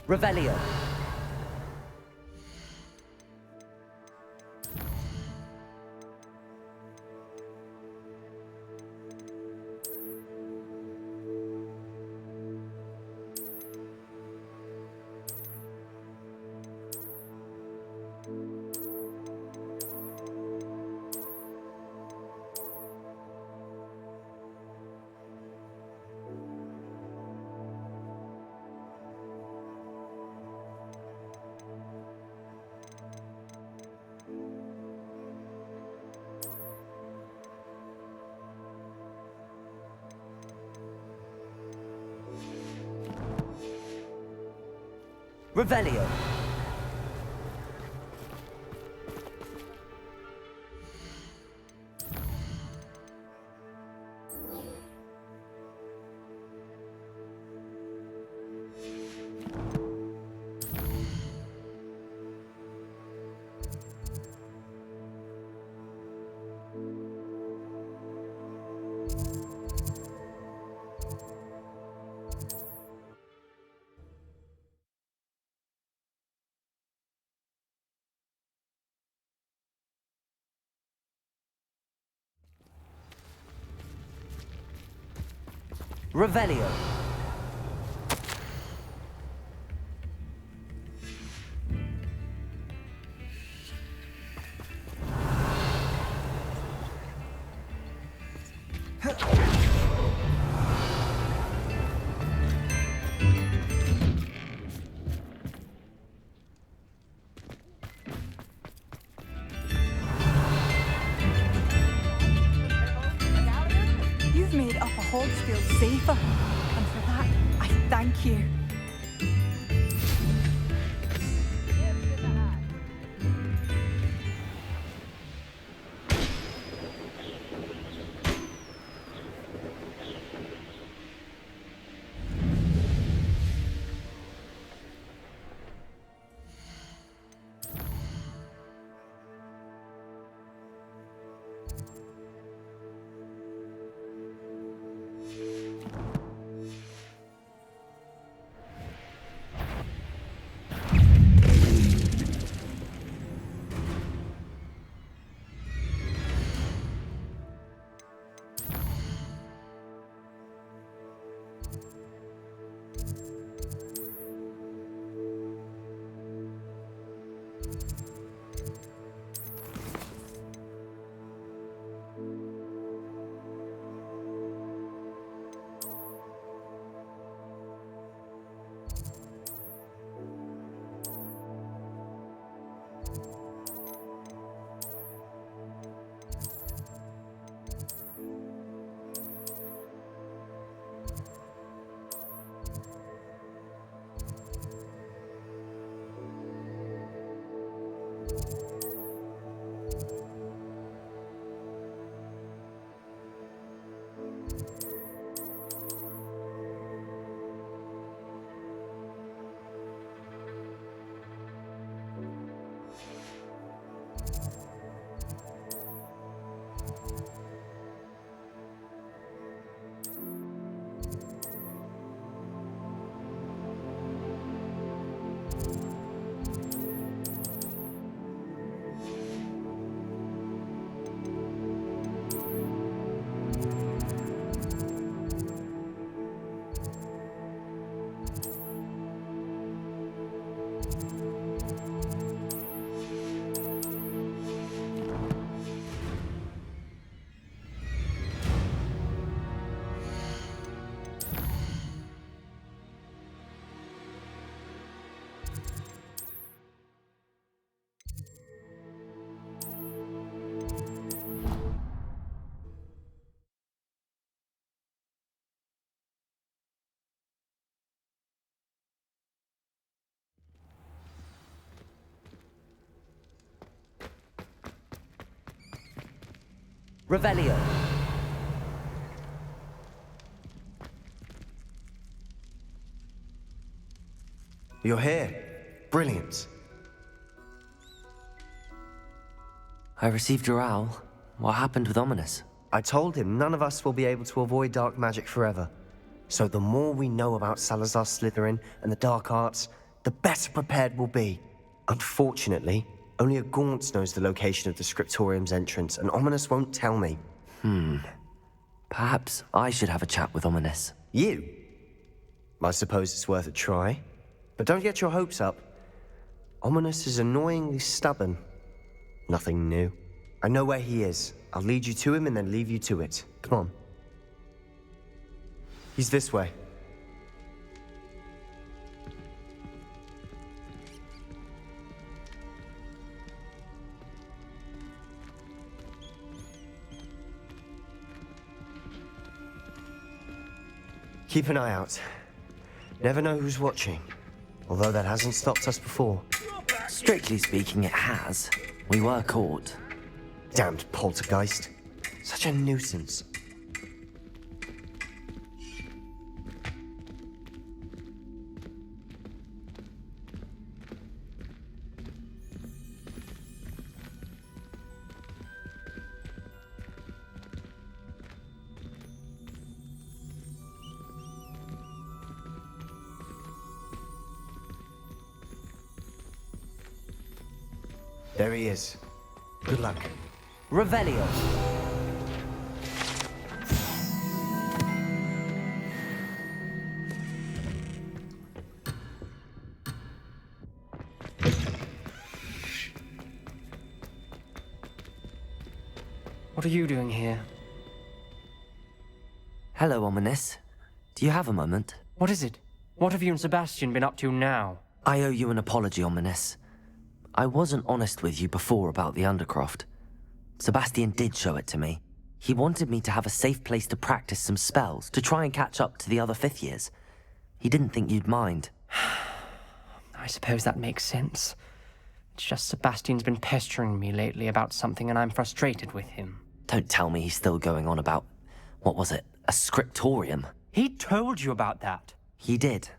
Revelio. Revelio. Revelio. You've made Upper Hogsfield safer, and for that, I thank you. Revelio. You're here. Brilliant. I received your owl. What happened with Ominous? I told him none of us will be able to avoid dark magic forever. So the more we know about Salazar Slytherin and the dark arts, the better prepared we'll be. Unfortunately, only a Gaunt knows the location of the Scriptorium's entrance, and Ominous won't tell me. Perhaps I should have a chat with Ominous. You? I suppose it's worth a try. But don't get your hopes up. Ominous is annoyingly stubborn. Nothing new. I know where he is. I'll lead you to him and then leave you to it. Come on. He's this way. Keep an eye out. Never know who's watching. Although that hasn't stopped us before. Strictly speaking, it has. We were caught. Damned poltergeist. Such a nuisance. There he is. Good luck. Revelio. What are you doing here? Hello, Ominous. Do you have a moment? What is it? What have you and Sebastian been up to now? I owe you an apology, Ominous. I wasn't honest with you before about the Undercroft. Sebastian did show it to me. He wanted me to have a safe place to practice some spells, to try and catch up to the other fifth years. He didn't think you'd mind. I suppose that makes sense. It's just Sebastian's been pestering me lately about something and I'm frustrated with him. Don't tell me he's still going on about, what was it, a scriptorium? He told you about that. He did.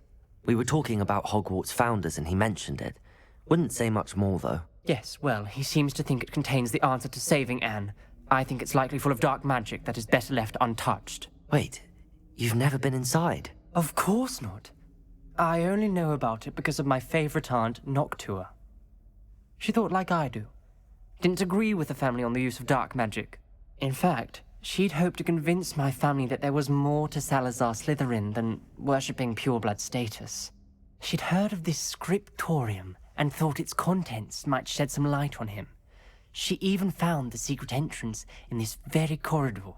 We were talking about Hogwarts founders and he mentioned it. Wouldn't say much more, though. Yes, well, he seems to think it contains the answer to saving Anne. I think it's likely full of dark magic that is better left untouched. Wait, you've never been inside? Of course not. I only know about it because of my favorite aunt, Noctua. She thought like I do. Didn't agree with the family on the use of dark magic. In fact, she'd hoped to convince my family that there was more to Salazar Slytherin than worshipping pureblood status. She'd heard of this scriptorium and thought its contents might shed some light on him. She even found the secret entrance in this very corridor.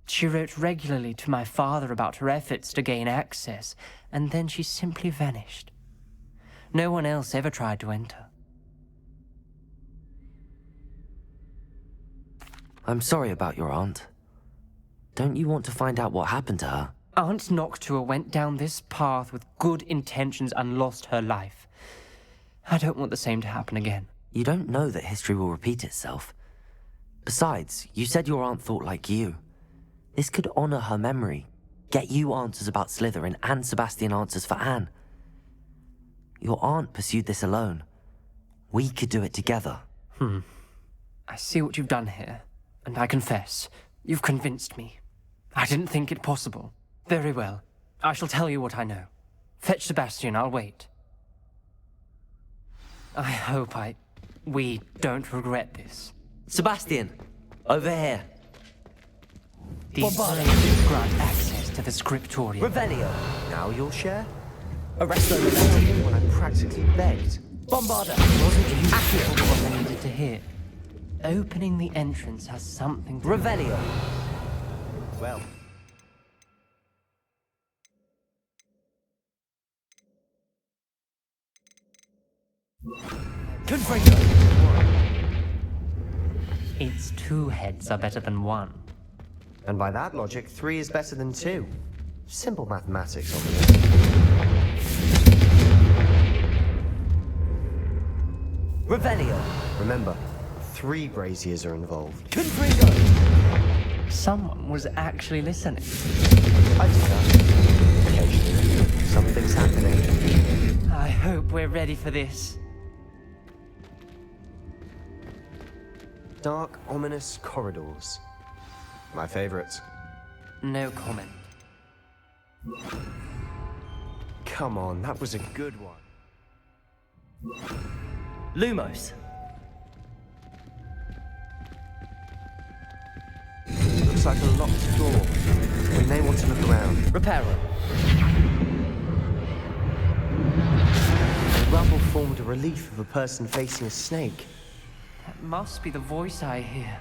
She wrote regularly to my father about her efforts to gain access, and then she simply vanished. No one else ever tried to enter. I'm sorry about your aunt. Don't you want to find out what happened to her? Aunt Noctua went down this path with good intentions and lost her life. I don't want the same to happen again. You don't know that history will repeat itself. Besides, you said your aunt thought like you. This could honor her memory, get you answers about Slytherin and Sebastian answers for Anne. Your aunt pursued this alone. We could do it together. I see what you've done here, and I confess, you've convinced me. I didn't think it possible. Very well. I shall tell you what I know. Fetch Sebastian, I'll wait. I hope we don't regret this. Sebastian! Over here! These slaves grant access to the scriptorium. Revelio. Now you'll share? Arresto Revelio. When I practically begged. Bombarda. Wasn't you told what I needed to hear? Opening the entrance has something to Revelio. Well. Confringo. It's two heads are better than one. And by that logic, 3 is better than 2. Simple mathematics, obviously. Revelio. Remember, 3 braziers are involved. Confringo. Someone was actually listening. I do that. Occasionally, something's happening. I hope we're ready for this. Dark, ominous corridors. My favorites. No comment. Come on, that was a good one. Lumos. Looks like a locked door. We may want to look around. Reparo. The rubble formed a relief of a person facing a snake. That must be the voice I hear.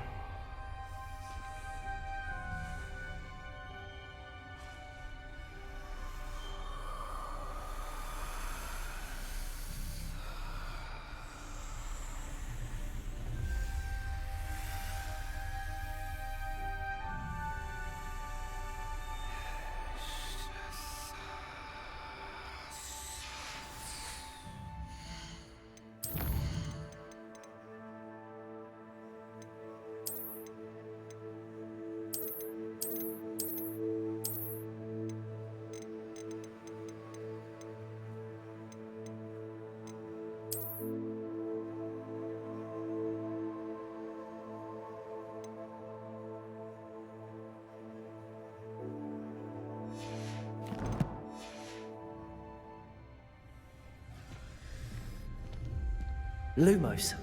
Lumos.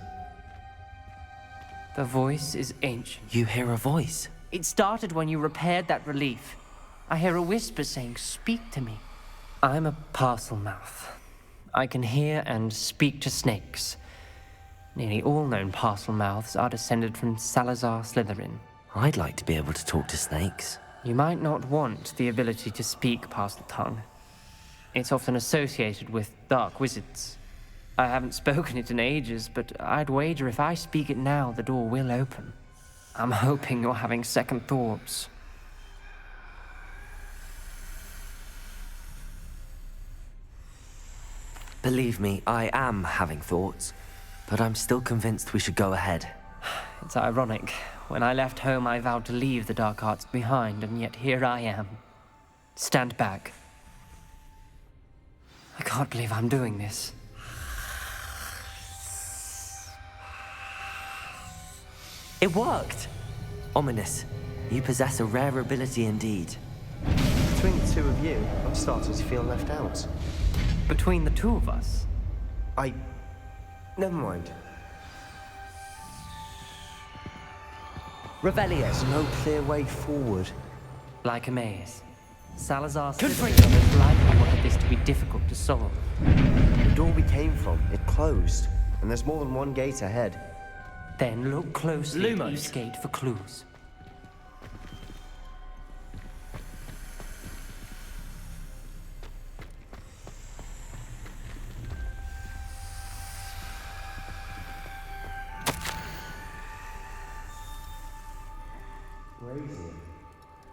The voice is ancient. You hear a voice. It started when you repaired that relief. I hear a whisper saying, "Speak to me." I'm a parcel mouth. I can hear and speak to snakes. Nearly all known parcel mouths are descended from Salazar Slytherin. I'd like to be able to talk to snakes. You might not want the ability to speak parcel tongue. It's often associated with dark wizards. I haven't spoken it in ages, but I'd wager if I speak it now, the door will open. I'm hoping you're having second thoughts. Believe me, I am having thoughts, but I'm still convinced we should go ahead. It's ironic. When I left home, I vowed to leave the dark arts behind, and yet here I am. Stand back. I can't believe I'm doing this. It worked! Ominous. You possess a rare ability indeed. Between the two of you, I'm starting to feel left out. Between the two of us, Never mind. Revelio. There's no clear way forward. like a maze, Salazar Good for Slytherin most likely wanted this to be difficult to solve. The door we came from, it closed. And there's more than one gate ahead. Then look closely at Lumos. each gate for clues. Crazy.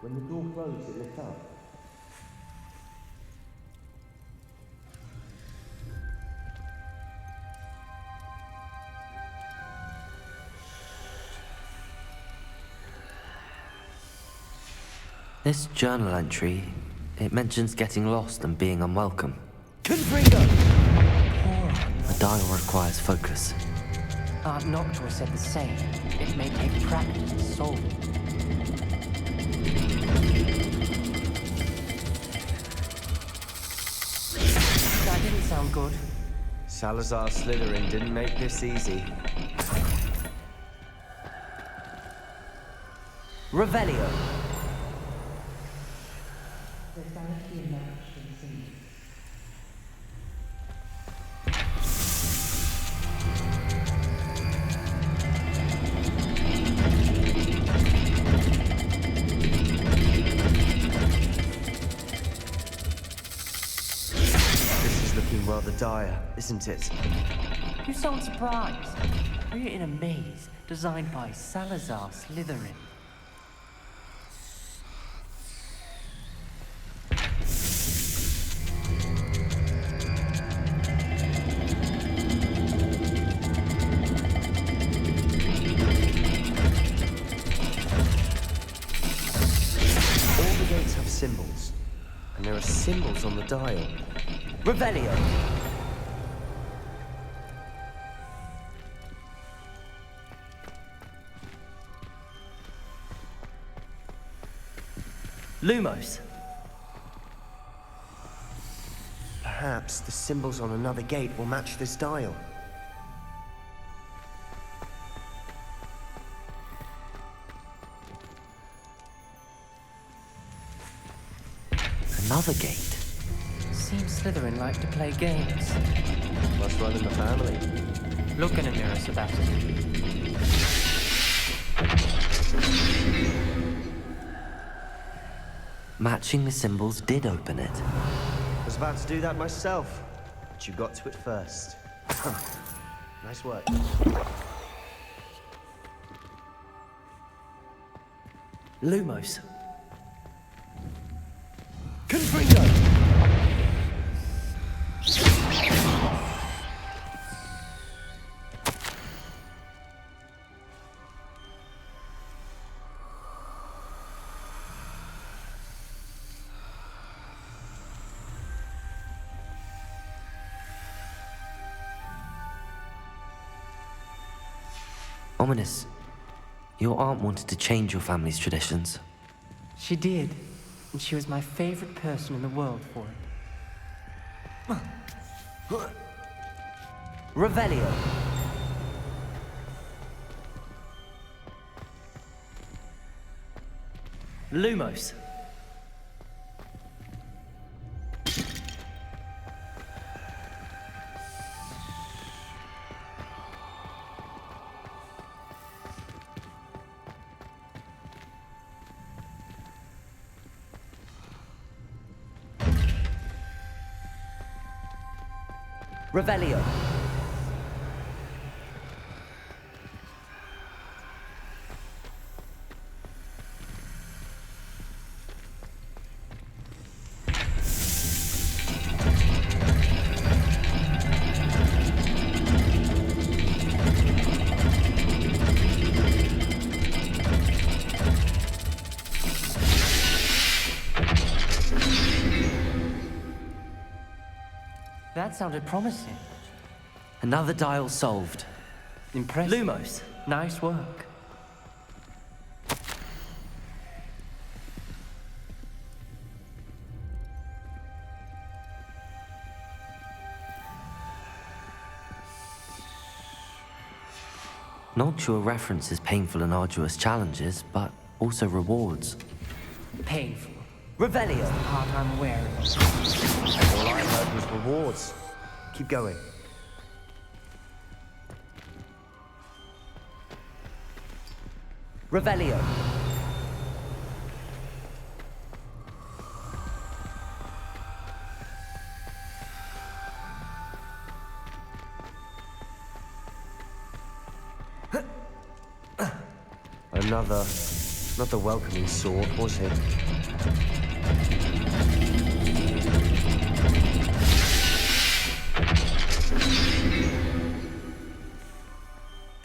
When the door closed, it lit up. This journal entry, it mentions getting lost and being unwelcome. Confringo. A dial requires focus. Aunt Noctua said the same. It may take practice to solve it. That didn't sound good. Salazar Slytherin didn't make this easy. Revelio. This is looking rather dire, isn't it? You sound surprised. We're in a maze designed by Salazar Slytherin. All the gates have symbols. And there are symbols on the dial. Revelio. Lumos. Perhaps the symbols on another gate will match this dial. Another gate. Seems Slytherin like to play games. Must run in the family. Look in a mirror, Sebastian. Matching the symbols did open it. I was about to do that myself, but you got to it first. Nice work. Lumos. Confringo. Ominous. Your aunt wanted to change your family's traditions. She did, and she was my favorite person in the world for it. Revelio. Lumos. Revelio. That sounded promising. Another dial solved. Impressive. Lumos. Nice work. Noctua references painful and arduous challenges, but also rewards. Painful. Revelio. The part I'm aware of. All I heard was rewards. Keep going. Revelio. Not the welcoming sword, was it?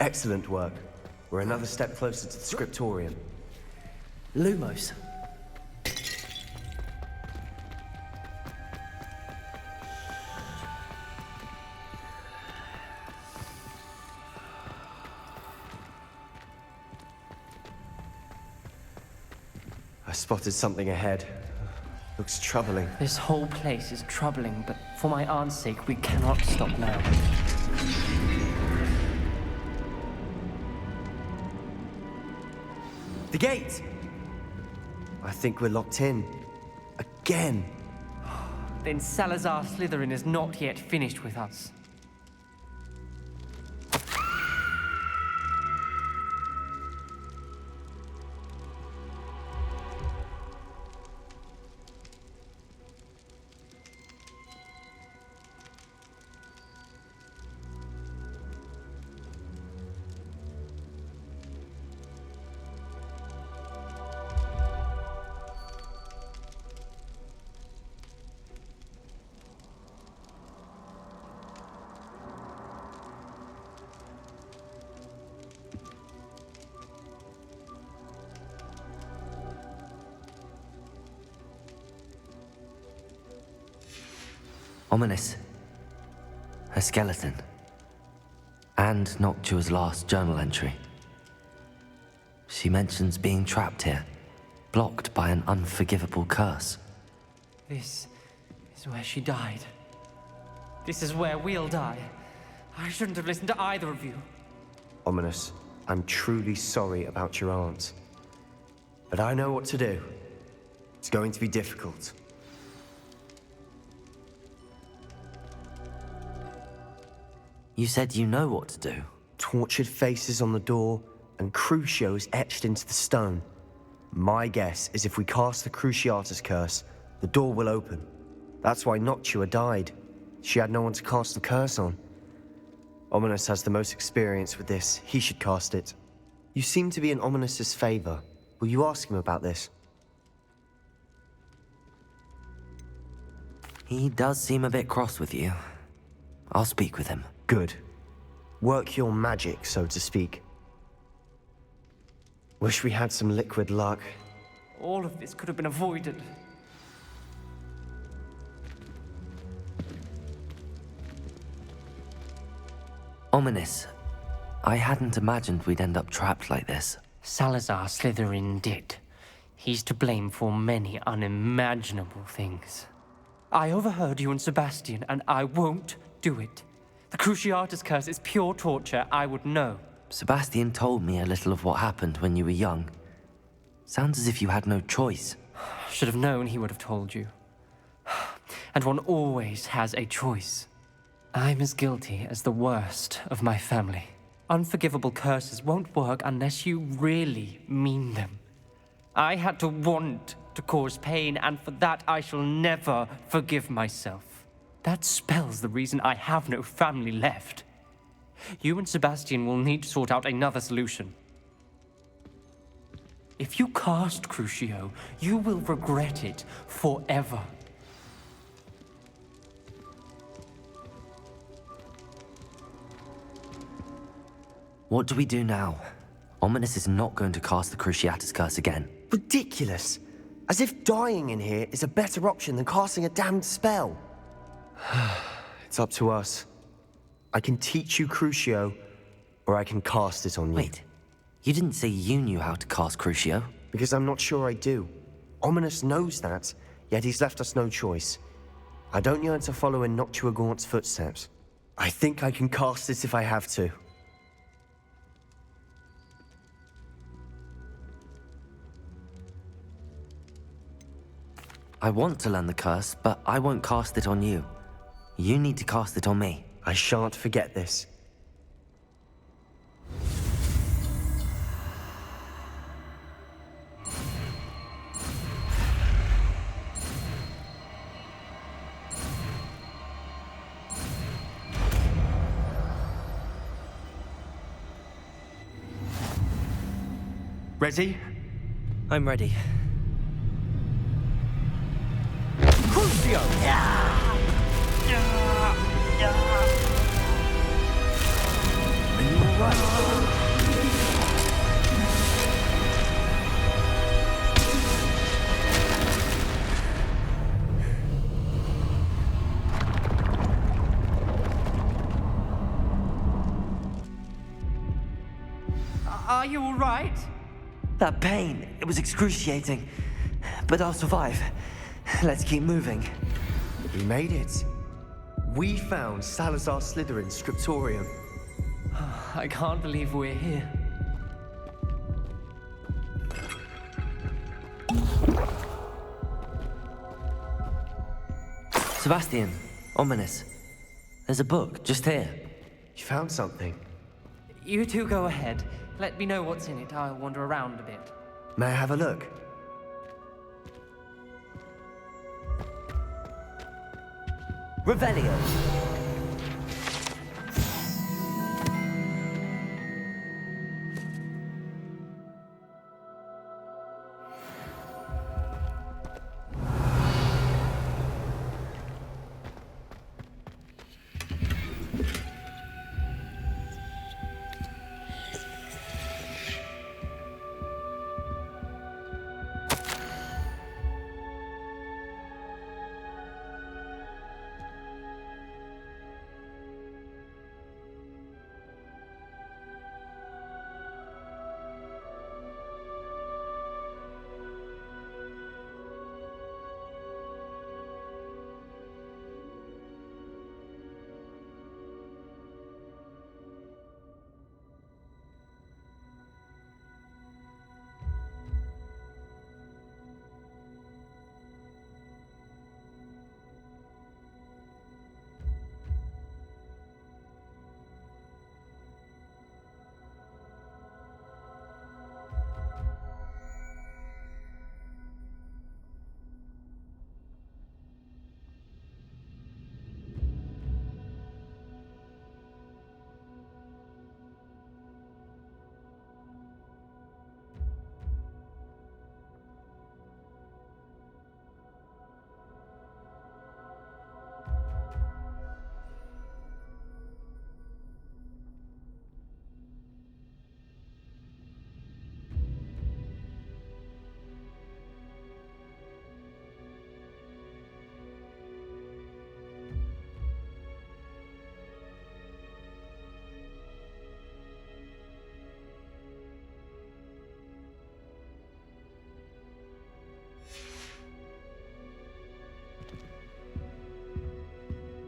Excellent work. We're another step closer to the scriptorium. Lumos. I spotted something ahead. Looks troubling. This whole place is troubling, but for my aunt's sake, we cannot stop now. The gate! I think we're locked in. Again! Then Salazar Slytherin is not yet finished with us. Ominous. Her skeleton. And Noctua's last journal entry. She mentions being trapped here, blocked by an unforgivable curse. This is where she died. This is where we'll die. I shouldn't have listened to either of you. Ominous, I'm truly sorry about your aunt. But I know what to do. It's going to be difficult. You said you know what to do. Tortured faces on the door and Crucios etched into the stone. My guess is if we cast the Cruciatus curse, the door will open. That's why Noctua died. She had no one to cast the curse on. Ominous has the most experience with this. He should cast it. You seem to be in Ominous's favor. Will you ask him about this? He does seem a bit cross with you. I'll speak with him. Good. Work your magic, so to speak. Wish we had some liquid luck. All of this could have been avoided. Ominous. I hadn't imagined we'd end up trapped like this. Salazar Slytherin did. He's to blame for many unimaginable things. I overheard you and Sebastian, and I won't do it. The Cruciatus curse is pure torture, I would know. Sebastian told me a little of what happened when you were young. Sounds as if you had no choice. Should have known he would have told you. And one always has a choice. I'm as guilty as the worst of my family. Unforgivable curses won't work unless you really mean them. I had to want to cause pain, and for that I shall never forgive myself. That spells the reason I have no family left. You and Sebastian will need to sort out another solution. If you cast Crucio, you will regret it forever. What do we do now? Ominous is not going to cast the Cruciatus curse again. Ridiculous. As if dying in here is a better option than casting a damned spell. It's up to us. I can teach you Crucio, or I can cast it on you. Wait, you didn't say you knew how to cast Crucio? Because I'm not sure I do. Ominous knows that, yet he's left us no choice. I don't yearn to follow in Noctua Gaunt's footsteps. I think I can cast it if I have to. I want to learn the curse, but I won't cast it on you. You need to cast it on me. I shan't forget this. Ready? I'm ready. Crucio! Are you alright? Are you all right? That pain, it was excruciating. But I'll survive. Let's keep moving. We made it. We found Salazar Slytherin's scriptorium. I can't believe we're here. Sebastian, Ominous. There's a book just here. You found something. You two go ahead. Let me know what's in it. I'll wander around a bit. May I have a look? Revelio.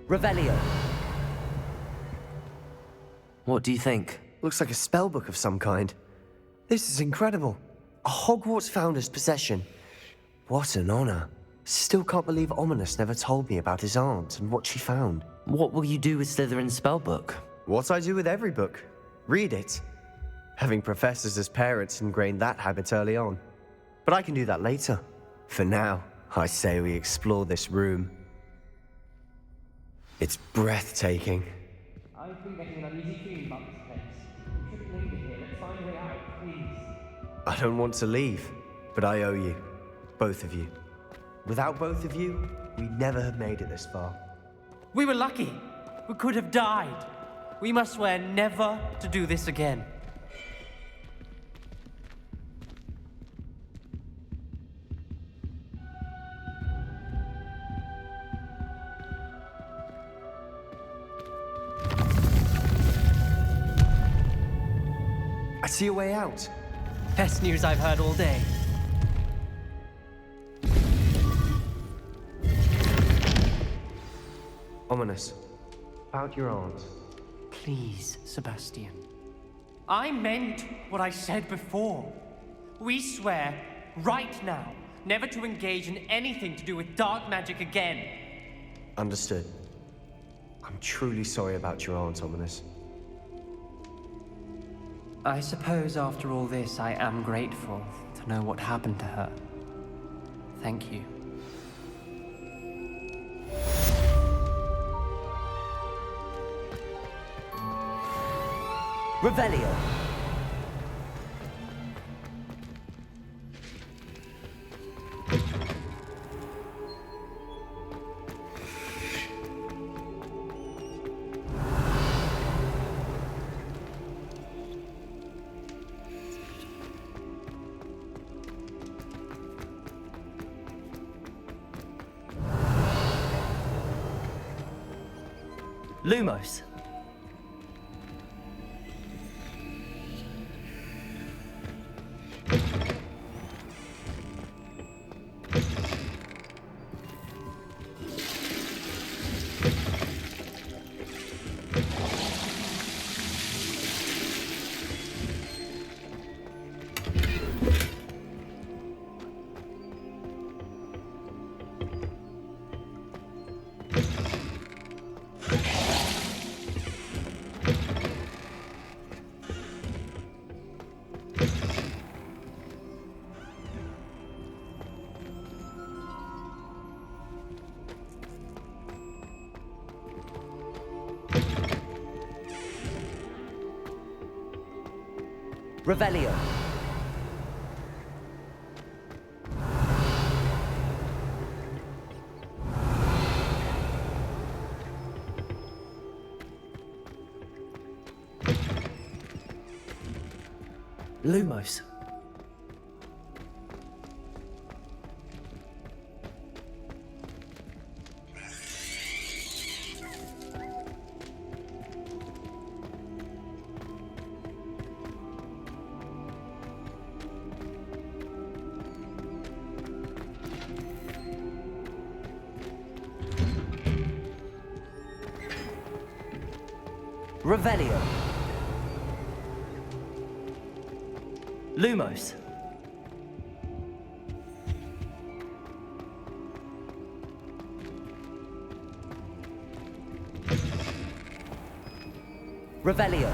Revelio. What do you think? Looks like a spellbook of some kind. This is incredible. A Hogwarts founder's possession. What an honor. Still can't believe Ominous never told me about his aunt and what she found. What will you do with Slytherin's spellbook? What I do with every book. Read it. Having professors as parents ingrained that habit early on. But I can do that later. For now, I say we explore this room. It's breathtaking. I've been getting an uneasy feeling about this place. We shouldn't linger here. Let's find a way out, please. I don't want to leave, but I owe you. Both of you. Without both of you, we'd never have made it this far. We were lucky. We could have died. We must swear never to do this again. I see a way out. Best news I've heard all day. Ominous. About your aunt. Please, Sebastian. I meant what I said before. We swear, right now, never to engage in anything to do with dark magic again. Understood. I'm truly sorry about your aunt, Ominous. I suppose after all this, I am grateful to know what happened to her. Thank you. Revelio. Lumos. Revelio. Lumos. Revelio. Lumos. Revelio.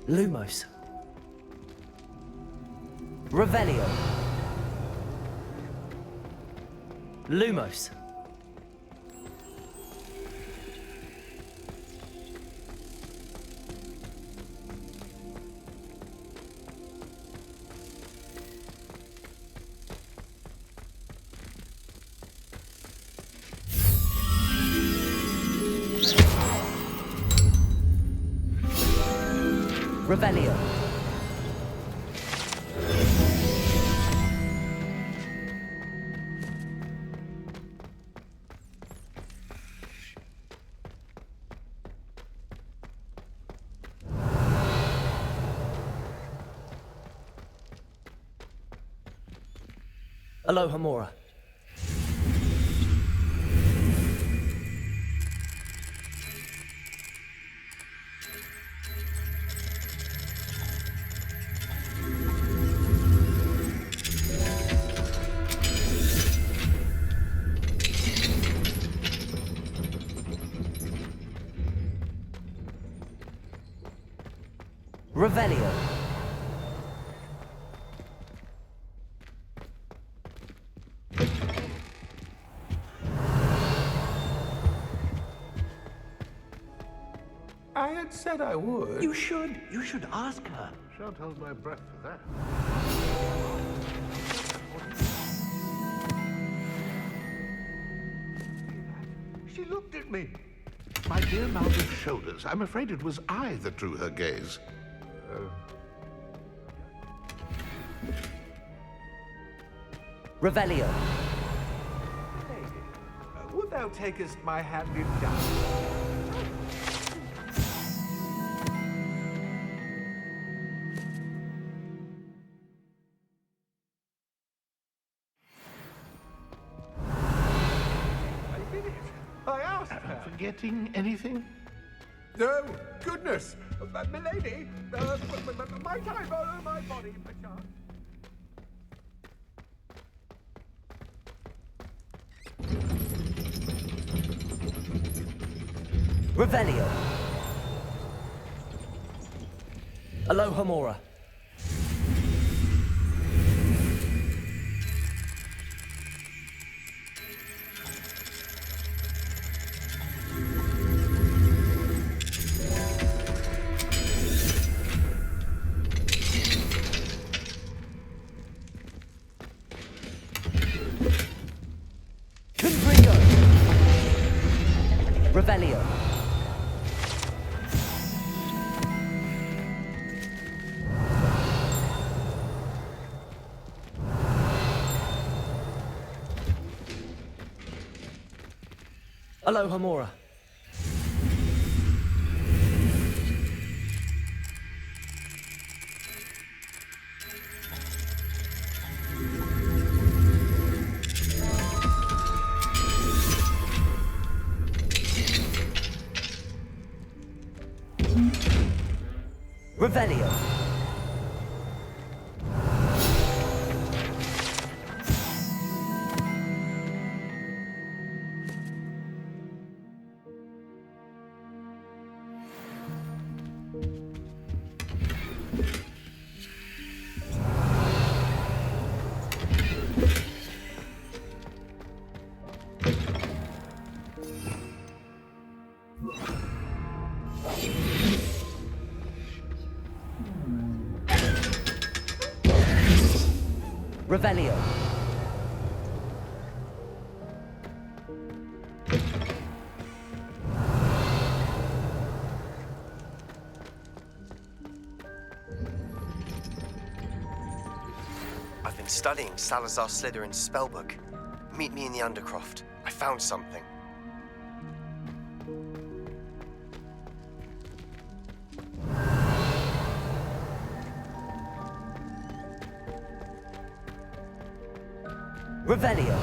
Lumos. Revelio. Lumos. Revelio. Alohomora. Revelio. I had said I would. You should ask her. Shan't hold my breath for that. She looked at me. My dear mound of shoulders, I'm afraid it was I that drew her gaze. Revelio. Would thou takest my hand in doubt? I did it. I asked her. Forgetting anything? No, goodness. Milady, might I borrow my body, perchance? Revelio. Alohomora. Conbrio. Revelio. Alohomora. Revelio. Revelio. I've been studying Salazar Slytherin's spellbook. Meet me in the Undercroft. I found something. Revelio.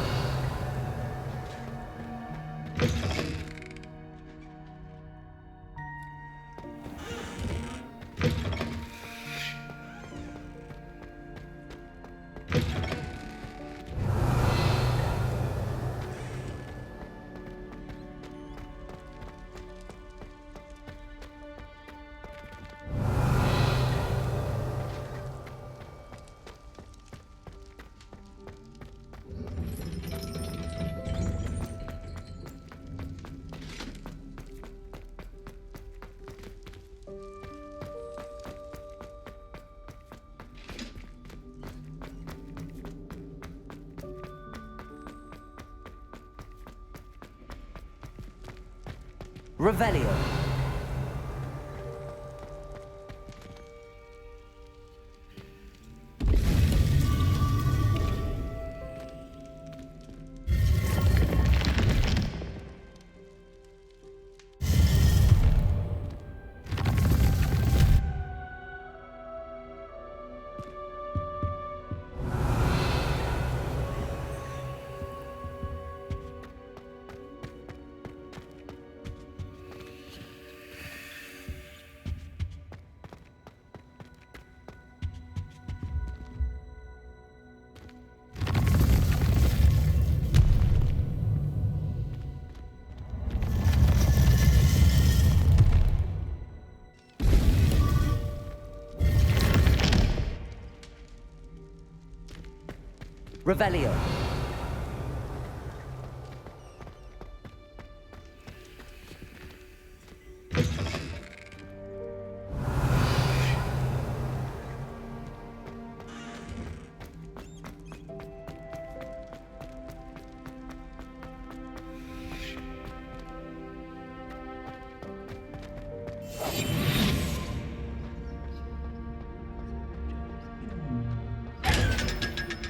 Revelio. Revelio.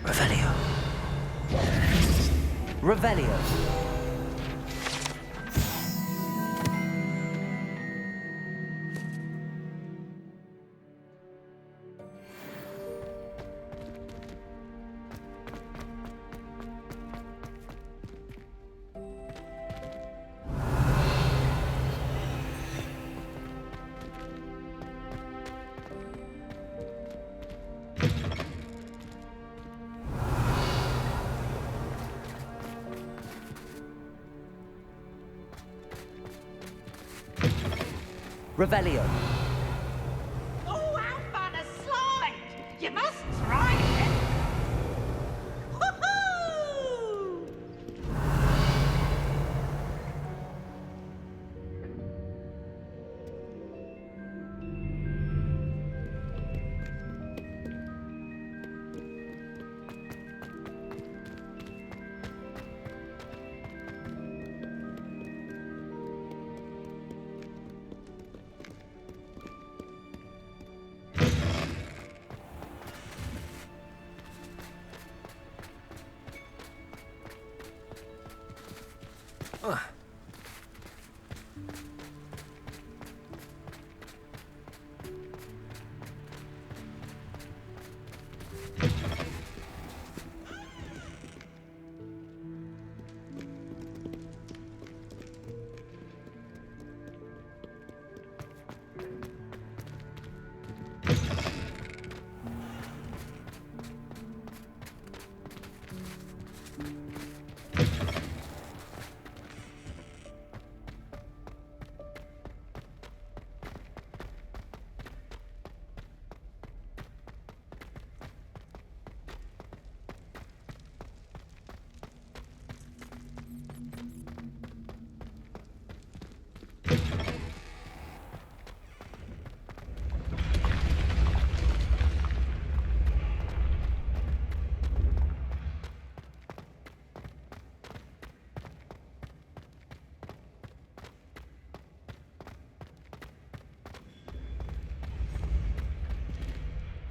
Revelio. Revelio. Revelio. Oh, out on a slide! You must try it! Woohoo!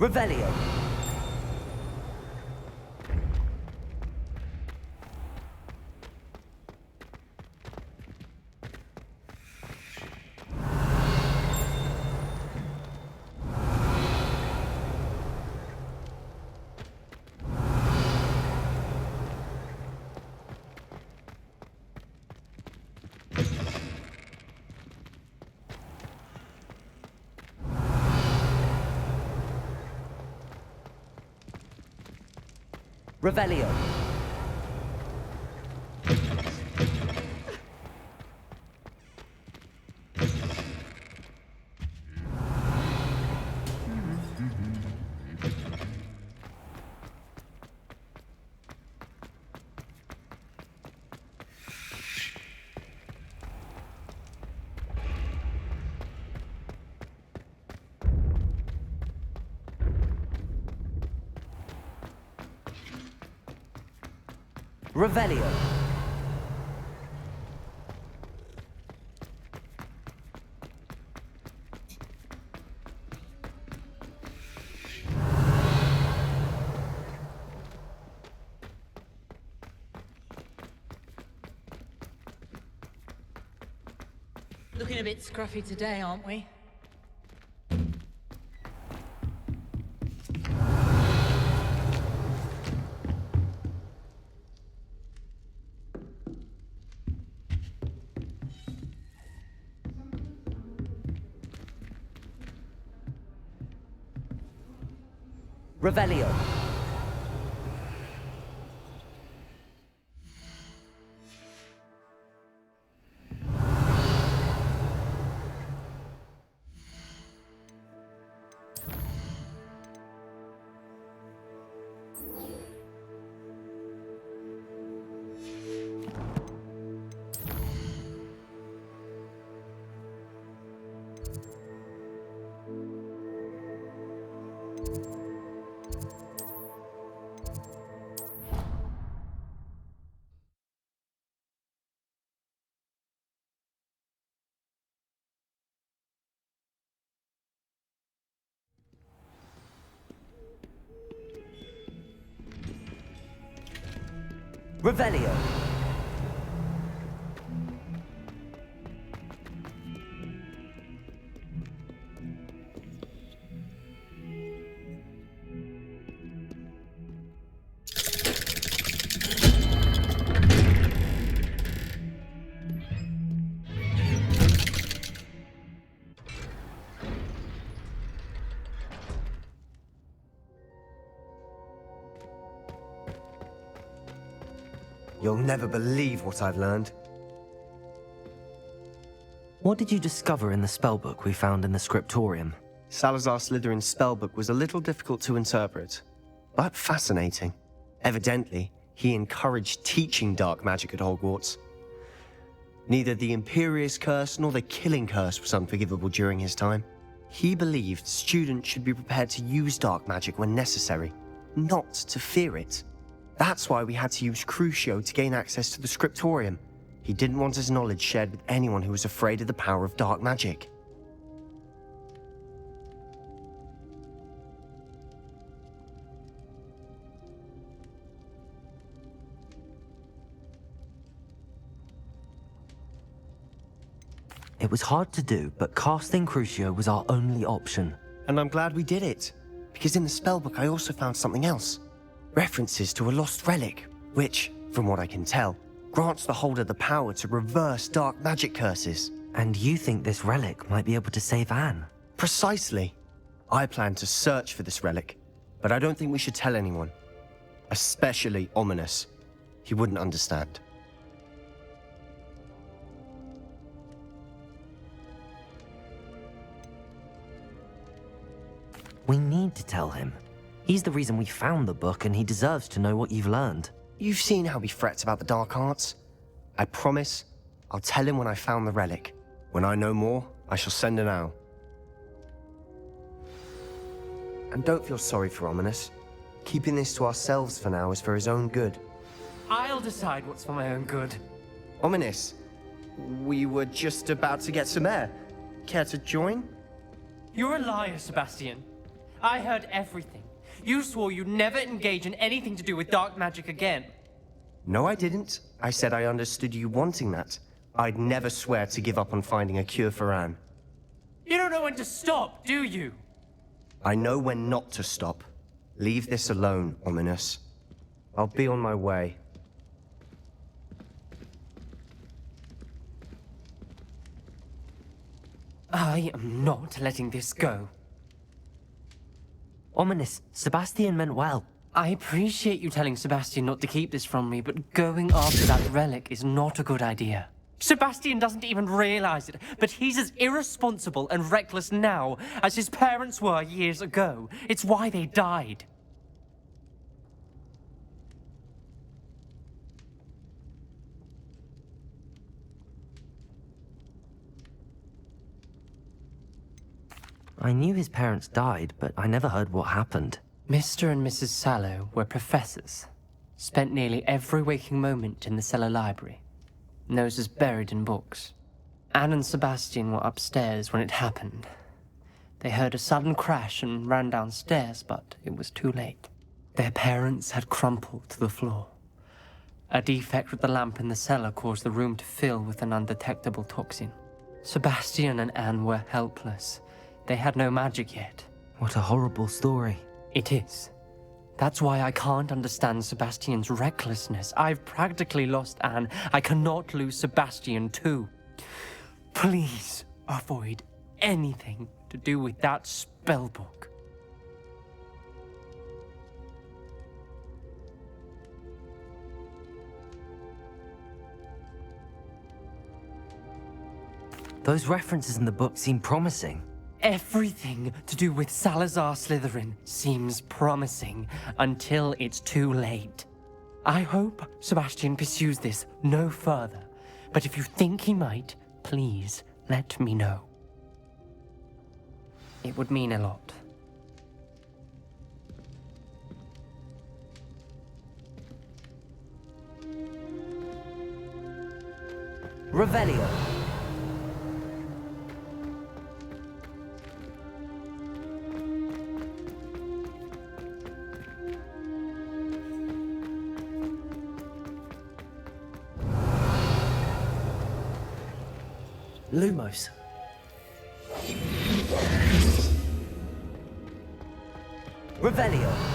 Revelio. Revelio. Revelio. Looking a bit scruffy today, aren't we? Revelio. Revelio. You'll never believe what I've learned. What did you discover in the spellbook we found in the scriptorium? Salazar Slytherin's spellbook was a little difficult to interpret, but fascinating. Evidently, he encouraged teaching dark magic at Hogwarts. Neither the Imperious Curse nor the Killing Curse was unforgivable during his time. He believed students should be prepared to use dark magic when necessary, not to fear it. That's why we had to use Crucio to gain access to the scriptorium. He didn't want his knowledge shared with anyone who was afraid of the power of dark magic. It was hard to do, but casting Crucio was our only option. And I'm glad we did it, because in the spellbook I also found something else. References to a lost relic, which, from what I can tell, grants the holder the power to reverse dark magic curses. And you think this relic might be able to save Anne? Precisely. I plan to search for this relic, but I don't think we should tell anyone. Especially Ominous. He wouldn't understand. We need to tell him. He's the reason we found the book, and he deserves to know what you've learned. You've seen how he frets about the dark arts. I promise I'll tell him when I found the relic. When I know more, I shall send an owl. And don't feel sorry for Ominous. Keeping this to ourselves for now is for his own good. I'll decide what's for my own good. Ominous, we were just about to get some air. Care to join? You're a liar, Sebastian. I heard everything. You swore you'd never engage in anything to do with dark magic again. No, I didn't. I said I understood you wanting that. I'd never swear to give up on finding a cure for Anne. You don't know when to stop, do you? I know when not to stop. Leave this alone, Ominous. I'll be on my way. I am not letting this go. Ominous, Sebastian meant well. I appreciate you telling Sebastian not to keep this from me, but going after that relic is not a good idea. Sebastian doesn't even realize it, but he's as irresponsible and reckless now as his parents were years ago. It's why they died. I knew his parents died, but I never heard what happened. Mr. and Mrs. Sallow were professors. Spent nearly every waking moment in the cellar library. Noses buried in books. Anne and Sebastian were upstairs when it happened. They heard a sudden crash and ran downstairs, but it was too late. Their parents had crumpled to the floor. A defect with the lamp in the cellar caused the room to fill with an undetectable toxin. Sebastian and Anne were helpless. They had no magic yet. What a horrible story. It is. That's why I can't understand Sebastian's recklessness. I've practically lost Anne. I cannot lose Sebastian too. Please avoid anything to do with that spellbook. Those references in the book seem promising. Everything to do with Salazar Slytherin seems promising until it's too late. I hope Sebastian pursues this no further, but if you think he might, please let me know. It would mean a lot. Revelio. Lumos. Revelio.